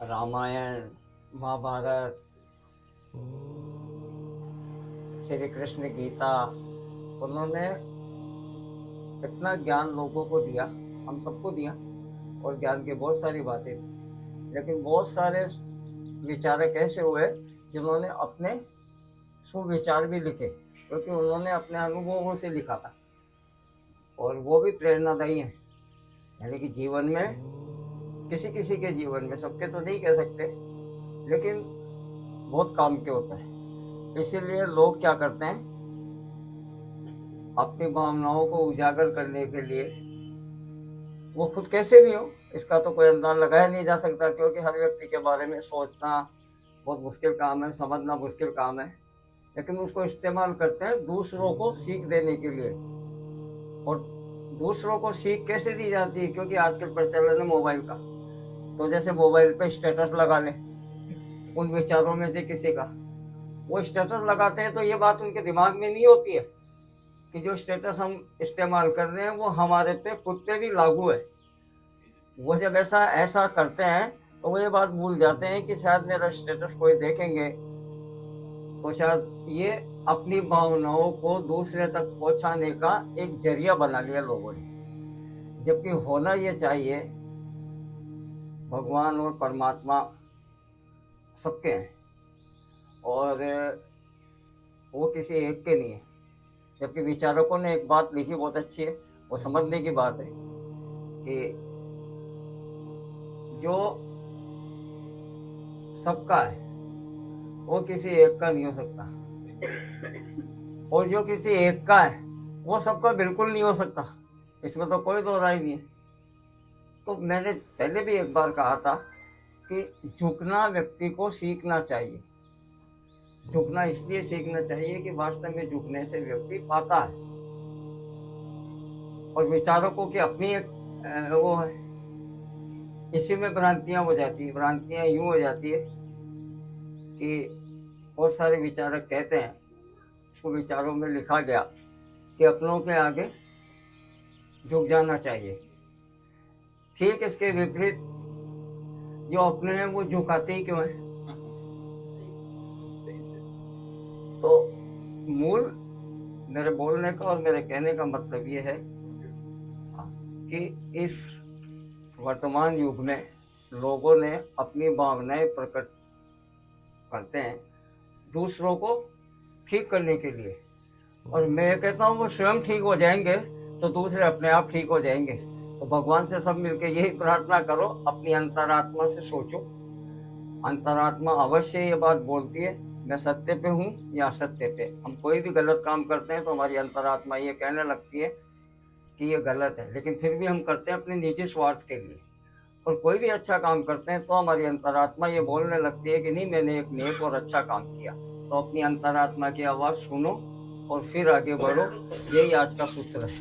रामायण, महाभारत, श्री कृष्ण गीता, उन्होंने इतना ज्ञान लोगों को दिया, हम सबको दिया, और ज्ञान की बहुत सारी बातें दी। लेकिन बहुत सारे विचारक ऐसे हुए जिन्होंने अपने सुविचार भी लिखे, क्योंकि उन्होंने अपने अनुभवों से लिखा था, और वो भी प्रेरणादायी हैं। यानी कि जीवन में किसी किसी के जीवन में, सबके तो नहीं कह सकते, लेकिन बहुत काम के होता है। इसीलिए लोग क्या करते हैं, अपनी भावनाओं को उजागर करने के लिए, वो खुद कैसे भी हो इसका तो कोई अंदाजा लगाया नहीं जा सकता, क्योंकि हर व्यक्ति के बारे में सोचना बहुत मुश्किल काम है, समझना मुश्किल काम है, लेकिन उसको इस्तेमाल करते हैं दूसरों को सीख देने के लिए। और दूसरों को सीख कैसे दी जाती है, क्योंकि आजकल प्रचलन है मोबाइल का, तो जैसे मोबाइल पे स्टेटस लगा ले उन विचारों में से किसी का, वो स्टेटस लगाते हैं तो ये बात उनके दिमाग में नहीं होती है कि जो स्टेटस हम इस्तेमाल कर रहे हैं वो हमारे पे खुद पे भी लागू है। वो जब ऐसा करते हैं तो वो ये बात भूल जाते हैं कि शायद मेरा स्टेटस कोई देखेंगे, तो शायद ये अपनी भावनाओं को दूसरे तक पहुंचाने का एक जरिया बना लिया लोगों ने। जबकि होना ये चाहिए, भगवान और परमात्मा सबके हैं, और वो किसी एक के नहीं है। जबकि विचारकों ने एक बात लिखी बहुत अच्छी है, वो समझने की बात है कि जो सबका है वो किसी एक का नहीं हो सकता, और जो किसी एक का है वो सबका बिल्कुल नहीं हो सकता। इसमें तो कोई दो राय नहीं है। तो मैंने पहले भी एक बार कहा था कि झुकना व्यक्ति को सीखना चाहिए। झुकना इसलिए सीखना चाहिए कि वास्तव में झुकने से व्यक्ति पाता है। और विचारकों की अपनी एक वो है, इसी में भ्रांतियां हो जाती है। भ्रांतियां यूं हो जाती है कि बहुत सारे विचारक कहते हैं, उसको विचारों में लिखा गया कि अपनों के आगे झुक जाना चाहिए। ठीक इसके विपरीत जो अपने हैं वो झुकाते ही क्यों हैं? तो मूल मेरे बोलने का और मेरे कहने का मतलब ये है कि इस वर्तमान युग में लोगों ने अपनी भावनाएं प्रकट करते हैं दूसरों को ठीक करने के लिए, और मैं कहता हूँ वो स्वयं ठीक हो जाएंगे तो दूसरे अपने आप ठीक हो जाएंगे। तो भगवान से सब मिलके यही प्रार्थना करो, अपनी अंतरात्मा से सोचो। अंतरात्मा अवश्य ये बात बोलती है, मैं सत्य पे हूँ या असत्य पे। हम कोई भी गलत काम करते हैं तो हमारी अंतरात्मा ये कहने लगती है कि ये गलत है, लेकिन फिर भी हम करते हैं अपने निजी स्वार्थ के लिए। और कोई भी अच्छा काम करते हैं तो हमारी अंतरात्मा ये बोलने लगती है कि नहीं, मैंने एक नेक और अच्छा काम किया। तो अपनी अंतरात्मा की आवाज़ सुनो और फिर आगे बढ़ो। यही आज का सूत्र है।